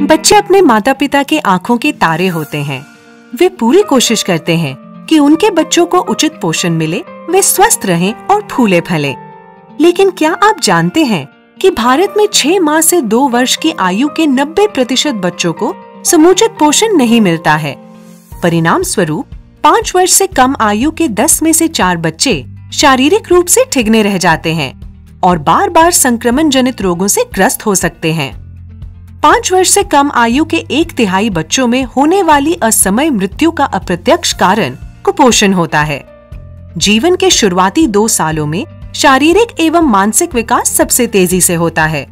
बच्चे अपने माता पिता के आंखों के तारे होते हैं। वे पूरी कोशिश करते हैं कि उनके बच्चों को उचित पोषण मिले, वे स्वस्थ रहें और फूले फले। लेकिन क्या आप जानते हैं कि भारत में 6 माह से 2 वर्ष की आयु के 90% बच्चों को समुचित पोषण नहीं मिलता है। परिणाम स्वरूप 5 वर्ष से कम आयु के 10 में से 4 बच्चे शारीरिक रूप से ठिगने रह जाते हैं और बार बार संक्रमण जनित रोगों से ग्रस्त हो सकते हैं। 5 वर्ष से कम आयु के 1/3 बच्चों में होने वाली असमय मृत्यु का अप्रत्यक्ष कारण कुपोषण होता है। जीवन के शुरुआती 2 सालों में शारीरिक एवं मानसिक विकास सबसे तेजी से होता है।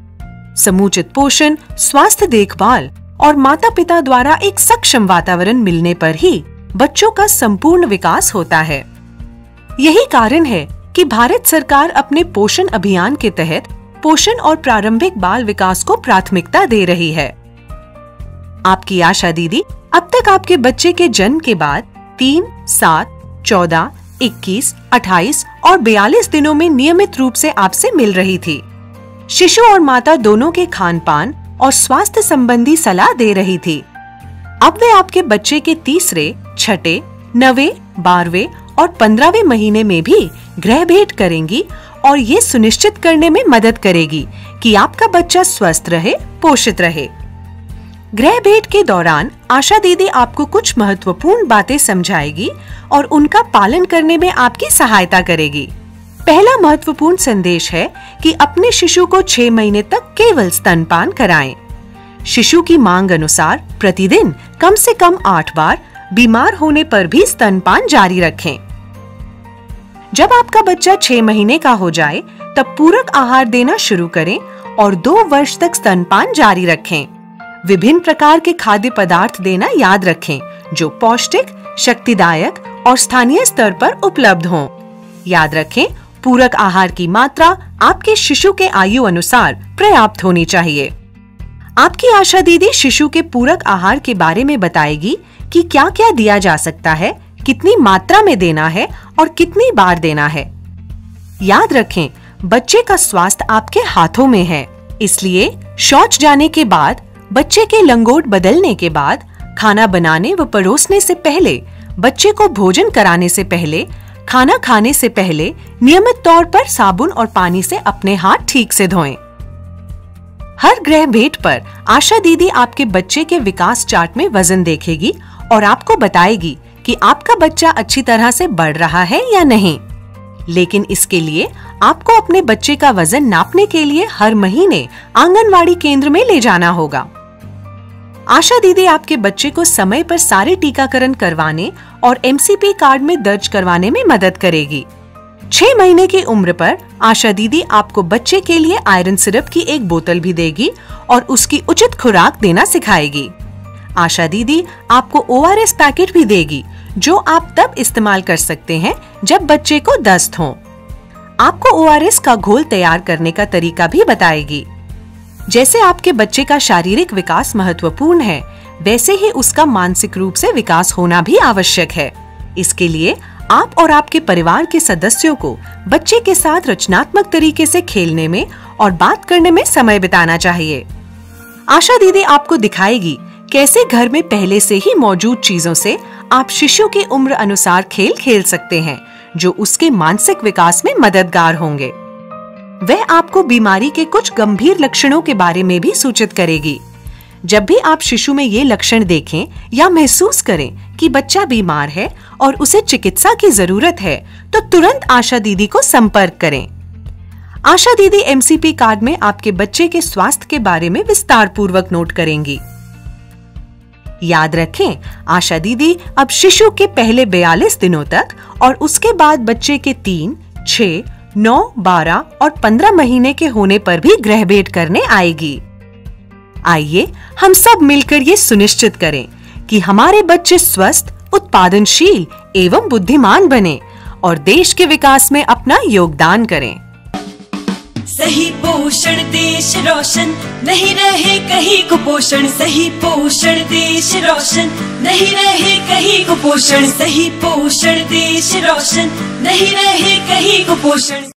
समुचित पोषण, स्वास्थ्य देखभाल और माता पिता द्वारा एक सक्षम वातावरण मिलने पर ही बच्चों का संपूर्ण विकास होता है। यही कारण है कि भारत सरकार अपने पोषण अभियान के तहत पोषण और प्रारंभिक बाल विकास को प्राथमिकता दे रही है। आपकी आशा दीदी अब तक आपके बच्चे के जन्म के बाद 3, 7, 14, 21, 28 और 42 दिनों में नियमित रूप से आपसे मिल रही थी। शिशु और माता दोनों के खान पान और स्वास्थ्य संबंधी सलाह दे रही थी। अब वे आपके बच्चे के तीसरे, छठे, 9वें, 12वें और 15वें महीने में भी गृह भेंट करेंगी और ये सुनिश्चित करने में मदद करेगी कि आपका बच्चा स्वस्थ रहे, पोषित रहे। गृह भेंट के दौरान आशा दीदी आपको कुछ महत्वपूर्ण बातें समझाएगी और उनका पालन करने में आपकी सहायता करेगी। पहला महत्वपूर्ण संदेश है कि अपने शिशु को 6 महीने तक केवल स्तनपान कराएं। शिशु की मांग अनुसार प्रतिदिन कम से कम 8 बार, बीमार होने पर भी स्तनपान जारी रखें। जब आपका बच्चा 6 महीने का हो जाए तब पूरक आहार देना शुरू करें और 2 वर्ष तक स्तनपान जारी रखें। विभिन्न प्रकार के खाद्य पदार्थ देना याद रखें जो पौष्टिक, शक्तिदायक और स्थानीय स्तर पर उपलब्ध हों। याद रखें, पूरक आहार की मात्रा आपके शिशु के आयु अनुसार पर्याप्त होनी चाहिए। आपकी आशा दीदी शिशु के पूरक आहार के बारे में बताएगी कि क्या क्या दिया जा सकता है, कितनी मात्रा में देना है और कितनी बार देना है। याद रखें, बच्चे का स्वास्थ्य आपके हाथों में है, इसलिए शौच जाने के बाद, बच्चे के लंगोट बदलने के बाद, खाना बनाने व परोसने से पहले, बच्चे को भोजन कराने से पहले, खाना खाने से पहले नियमित तौर पर साबुन और पानी से अपने हाथ ठीक से धोएं। हर गृह भेंट पर आशा दीदी आपके बच्चे के विकास चार्ट में वजन देखेगी और आपको बताएगी कि आपका बच्चा अच्छी तरह से बढ़ रहा है या नहीं। लेकिन इसके लिए आपको अपने बच्चे का वजन नापने के लिए हर महीने आंगनवाड़ी केंद्र में ले जाना होगा। आशा दीदी आपके बच्चे को समय पर सारे टीकाकरण करवाने और MCP कार्ड में दर्ज करवाने में मदद करेगी। 6 महीने की उम्र पर आशा दीदी आपको बच्चे के लिए आयरन सिरप की एक बोतल भी देगी और उसकी उचित खुराक देना सिखाएगी। आशा दीदी आपको ORS पैकेट भी देगी जो आप तब इस्तेमाल कर सकते हैं जब बच्चे को दस्त हो। आपको ORS का घोल तैयार करने का तरीका भी बताएगी। जैसे आपके बच्चे का शारीरिक विकास महत्वपूर्ण है, वैसे ही उसका मानसिक रूप से विकास होना भी आवश्यक है। इसके लिए आप और आपके परिवार के सदस्यों को बच्चे के साथ रचनात्मक तरीके से खेलने में और बात करने में समय बिताना चाहिए। आशा दीदी आपको दिखाएगी कैसे घर में पहले से ही मौजूद चीजों से आप शिशु की उम्र अनुसार खेल खेल सकते हैं जो उसके मानसिक विकास में मददगार होंगे। वह आपको बीमारी के कुछ गंभीर लक्षणों के बारे में भी सूचित करेगी। जब भी आप शिशु में ये लक्षण देखें या महसूस करें कि बच्चा बीमार है और उसे चिकित्सा की जरूरत है, तो तुरंत आशा दीदी को संपर्क करें। आशा दीदी MCP कार्ड में आपके बच्चे के स्वास्थ्य के बारे में विस्तार पूर्वक नोट करेंगी। याद रखें, आशा दीदी अब शिशु के पहले 42 दिनों तक और उसके बाद बच्चे के 3, 6, 9, 12 और 15 महीने के होने पर भी गृह भेंट करने आएगी। आइए हम सब मिलकर ये सुनिश्चित करें कि हमारे बच्चे स्वस्थ, उत्पादनशील एवं बुद्धिमान बने और देश के विकास में अपना योगदान करें। सही पोषण देश रोशन, नहीं रहे कहीं कुपोषण। सही पोषण देश रोशन, नहीं रहे कहीं कुपोषण। सही पोषण देश रोशन, नहीं रहे कहीं कुपोषण।